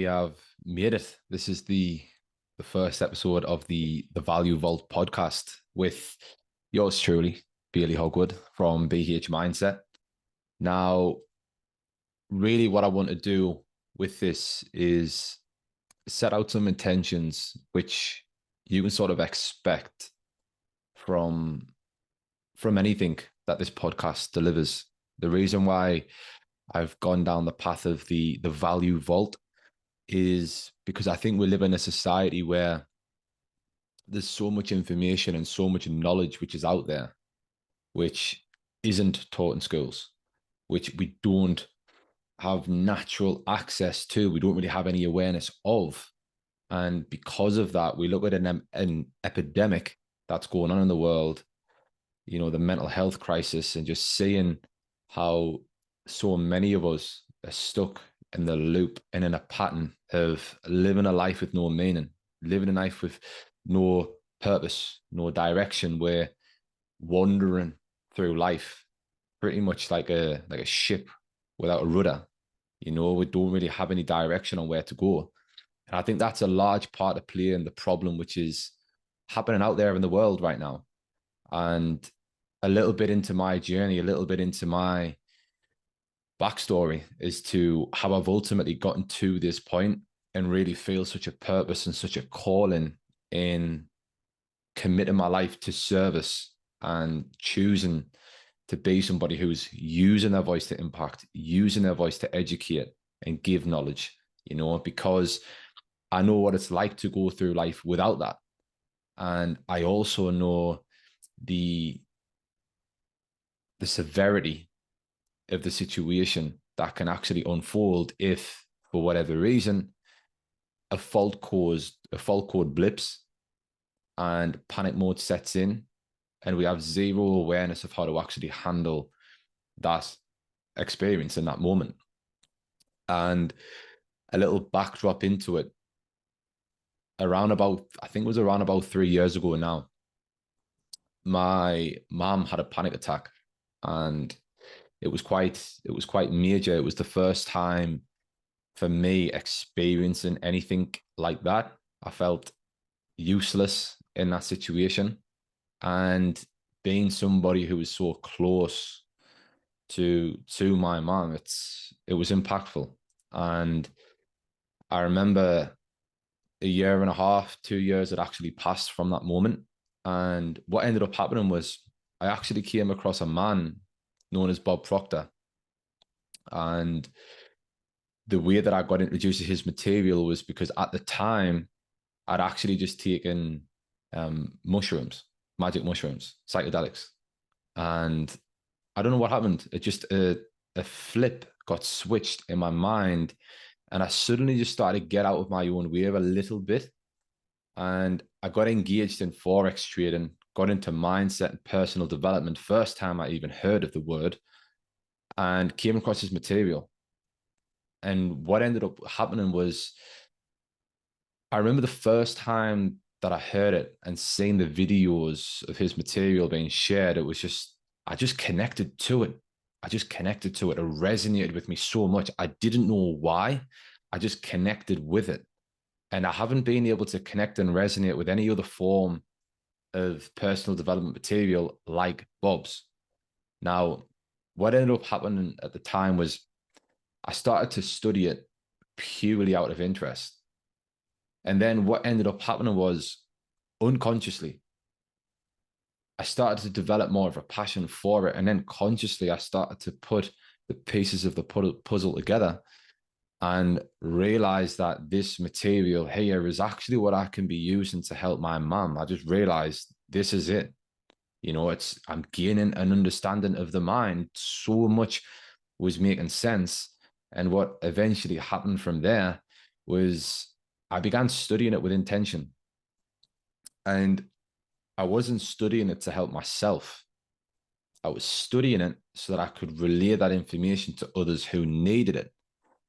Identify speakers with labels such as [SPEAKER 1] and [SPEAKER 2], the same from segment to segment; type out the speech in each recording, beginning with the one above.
[SPEAKER 1] have made it. This is the first episode of the Value Vault podcast with yours truly, Bailey Hogwood from BH Mindset. Now, really what I want to do with this is set out some intentions which you can sort of expect from anything that this podcast delivers. The reason why I've gone down the path of the Value Vault is because I think we live in a society where there's so much information and so much knowledge which is out there, which isn't taught in schools, which we don't have natural access to. We don't really have any awareness of. And because of that, we look at an epidemic that's going on in the world, you know, the mental health crisis, and just seeing how so many of us are stuck in the loop and in a pattern of living a life with no meaning, living a life with no purpose, no direction. We're wandering through life pretty much like a ship without a rudder. You know, we don't really have any direction on where to go. And I think that's a large part of play in the problem which is happening out there in the world right now. And a little bit into my journey, a little bit into my backstory as to how I've ultimately gotten to this point and really feel such a purpose and such a calling in committing my life to service and choosing to be somebody who's using their voice to impact, using their voice to educate and give knowledge, you know, because I know what it's like to go through life without that. And I also know the severity of the situation that can actually unfold if, for whatever reason, a fault code blips and panic mode sets in, and we have zero awareness of how to actually handle that experience in that moment. And a little backdrop into it, I think it was around about 3 years ago now, my mom had a panic attack, and it was quite major. It was the first time for me experiencing anything like that. I felt useless in that situation, and being somebody who was so close to my mom, it was impactful. And I remember a year and a half, 2 years had actually passed from that moment. And what ended up happening was I actually came across a man known as Bob Proctor. And the way that I got introduced to his material was because at the time I'd actually just taken mushrooms, magic mushrooms, psychedelics. And I don't know what happened. It just, a flip got switched in my mind. And I suddenly just started to get out of my own way a little bit. And I got engaged in Forex trading, got into mindset and personal development, first time I even heard of the word, and came across his material. And what ended up happening was, I remember the first time that I heard it and seeing the videos of his material being shared, it was just, I just connected to it. I just connected to it. It resonated with me so much. I didn't know why. I just connected with it. And I haven't been able to connect and resonate with any other form of personal development material like Bob's. Now, what ended up happening at the time was I started to study it purely out of interest. And then what ended up happening was, unconsciously, I started to develop more of a passion for it. And then consciously, I started to put the pieces of the puzzle together and realize that this material here is actually what I can be using to help my mom. I just realized this is it. You know, I'm gaining an understanding of the mind. So much was making sense. And what eventually happened from there was I began studying it with intention. And I wasn't studying it to help myself. I was studying it so that I could relay that information to others who needed it,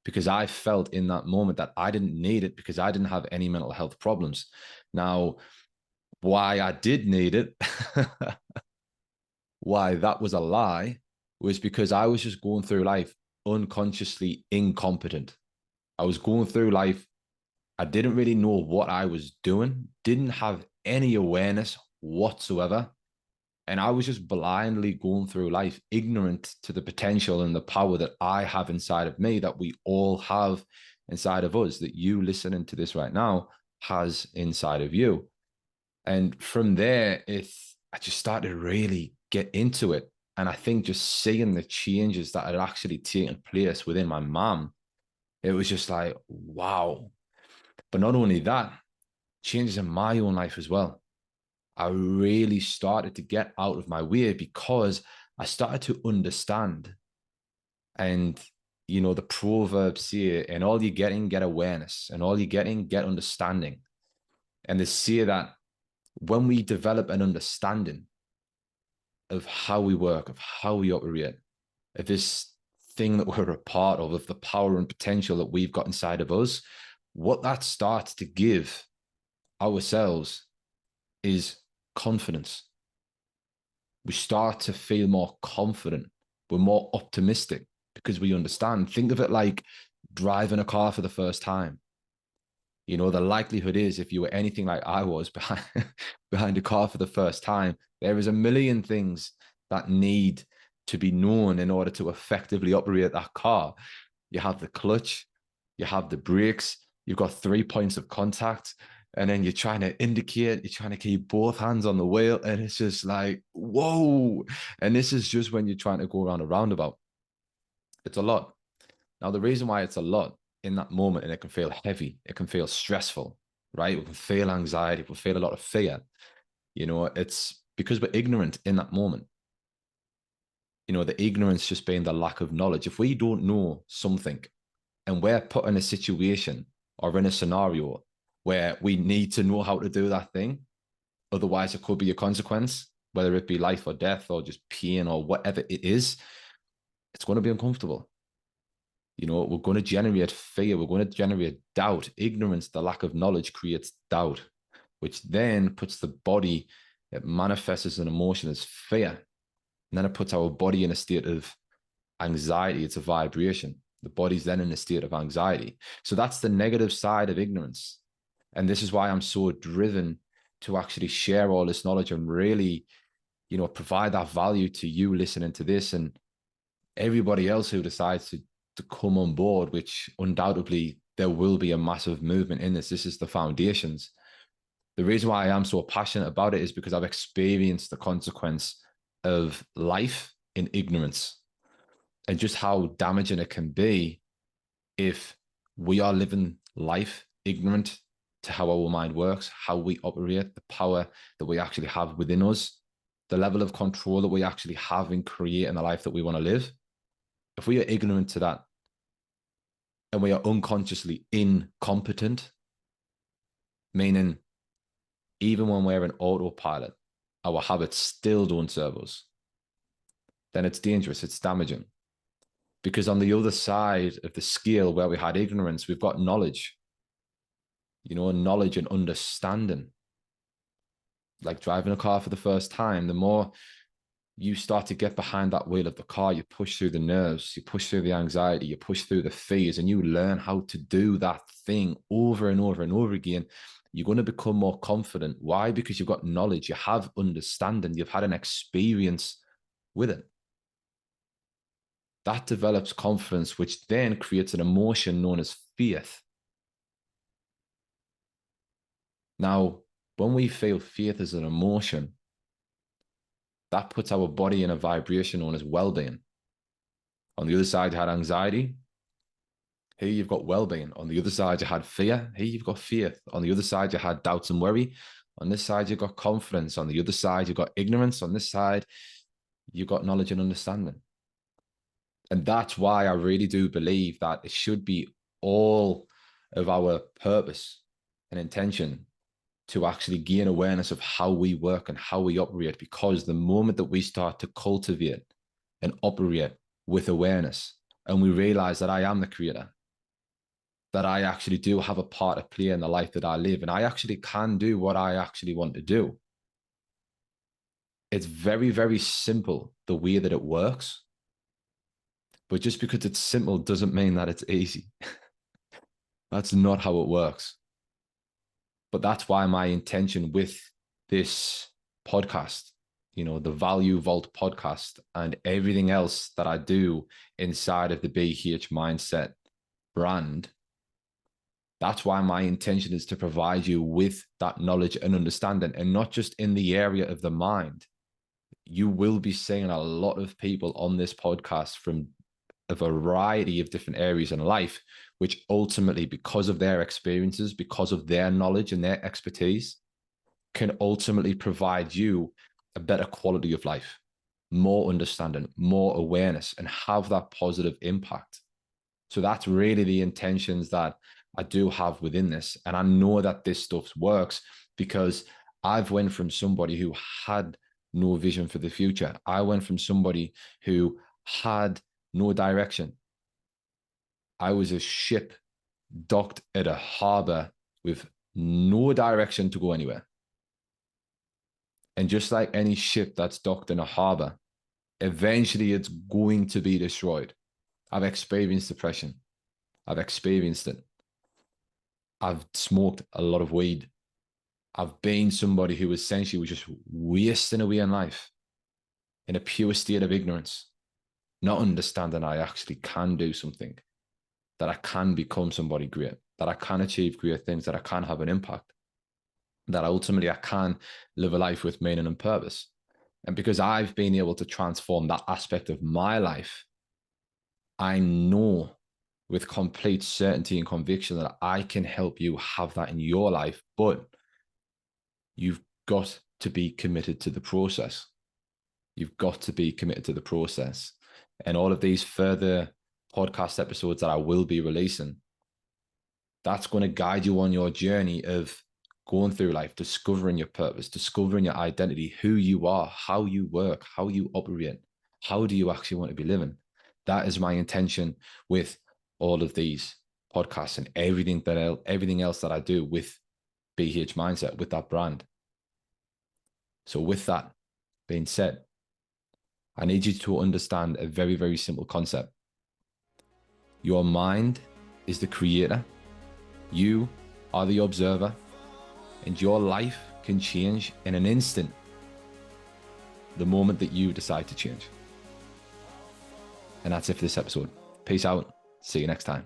[SPEAKER 1] because I felt in that moment that I didn't need it because I didn't have any mental health problems. Now, why I did need it, why that was a lie, was because I was just going through life unconsciously incompetent. I was going through life. I didn't really know what I was doing, didn't have any awareness whatsoever. And I was just blindly going through life, ignorant to the potential and the power that I have inside of me, that we all have inside of us, that you listening to this right now has inside of you. And from there, I just started to really get into it. And I think just seeing the changes that had actually taken place within my mom, it was just like, wow. But not only that, changes in my own life as well. I really started to get out of my way because I started to understand. And, the proverbs say, and all you're getting, get awareness, and all you're getting, get understanding. And they say that when we develop an understanding of how we work, of how we operate, of this thing that we're a part of the power and potential that we've got inside of us, what that starts to give ourselves is confidence. We start to feel more confident. We're more optimistic because we understand. Think of it like driving a car for the first time. The likelihood is, if you were anything like I was behind a car for the first time, there is a million things that need to be known in order to effectively operate that car. You have the clutch, you have the brakes, you've got 3 points of contact, and then you're trying to indicate, you're trying to keep both hands on the wheel, and it's just like, whoa. And this is just when you're trying to go around a roundabout. It's a lot. Now, the reason why it's a lot in that moment, and it can feel heavy, it can feel stressful, right? We can feel anxiety, we can feel a lot of fear. It's because we're ignorant in that moment. The ignorance just being the lack of knowledge. If we don't know something and we're put in a situation or in a scenario where we need to know how to do that thing, otherwise it could be a consequence, whether it be life or death or just pain or whatever it is, it's going to be uncomfortable. We're going to generate fear. We're going to generate doubt. Ignorance, the lack of knowledge, creates doubt, which then puts the body, it manifests as an emotion as fear. And then it puts our body in a state of anxiety. It's a vibration. The body's then in a state of anxiety. So that's the negative side of ignorance. And this is why I'm so driven to actually share all this knowledge and really, provide that value to you listening to this and everybody else who decides to come on board, which undoubtedly there will be a massive movement in this. This is the foundations. The reason why I am so passionate about it is because I've experienced the consequence of life in ignorance and just how damaging it can be if we are living life ignorant to how our mind works, how we operate, the power that we actually have within us, the level of control that we actually have in creating the life that we want to live. If we are ignorant to that and we are unconsciously incompetent, meaning even when we're in autopilot, our habits still don't serve us, then it's dangerous, it's damaging. Because on the other side of the scale where we had ignorance, we've got knowledge, knowledge and understanding. Like driving a car for the first time, the more you start to get behind that wheel of the car, you push through the nerves, you push through the anxiety, you push through the fears, and you learn how to do that thing over and over and over again. You're going to become more confident. Why? Because you've got knowledge, you have understanding, you've had an experience with it. That develops confidence, which then creates an emotion known as faith. Now, when we feel faith as an emotion, that puts our body in a vibration known as well-being. On the other side, you had anxiety. Here you've got well-being. On the other side, you had fear. Here you've got faith. On the other side, you had doubts and worry. On this side, you've got confidence. On the other side, you've got ignorance. On this side, you've got knowledge and understanding. And that's why I really do believe that it should be all of our purpose and intention to actually gain awareness of how we work and how we operate, because the moment that we start to cultivate and operate with awareness and we realize that I am the creator, that I actually do have a part to play in the life that I live, and I actually can do what I actually want to do. It's very, very simple the way that it works. But just because it's simple doesn't mean that it's easy. That's not how it works. But that's why my intention with this podcast, the Value Vault podcast and everything else that I do inside of the BH Mindset brand, that's why my intention is to provide you with that knowledge and understanding, and not just in the area of the mind. You will be seeing a lot of people on this podcast from a variety of different areas in life, which ultimately, because of their experiences, because of their knowledge and their expertise, can ultimately provide you a better quality of life, more understanding, more awareness, and have that positive impact. So that's really the intentions that I do have within this. And I know that this stuff works because I've went from somebody who had no vision for the future. I went from somebody who had no direction. I was a ship docked at a harbor with no direction to go anywhere. And just like any ship that's docked in a harbor, eventually it's going to be destroyed. I've experienced depression. I've experienced it. I've smoked a lot of weed. I've been somebody who essentially was just wasting away in life in a pure state of ignorance, not understanding I actually can do something, that I can become somebody great, that I can achieve great things, that I can have an impact, that ultimately I can live a life with meaning and purpose. And because I've been able to transform that aspect of my life, I know with complete certainty and conviction that I can help you have that in your life, but you've got to be committed to the process. You've got to be committed to the process. And all of these further podcast episodes that I will be releasing, that's going to guide you on your journey of going through life, discovering your purpose, discovering your identity, who you are, how you work, how you operate, how do you actually want to be living. That is my intention with all of these podcasts and everything else that I do with BH Mindset, with that brand. So with that being said, I need you to understand a very, very simple concept. Your mind is the creator. You are the observer, and your life can change in an instant the moment that you decide to change. And that's it for this episode. Peace out. See you next time.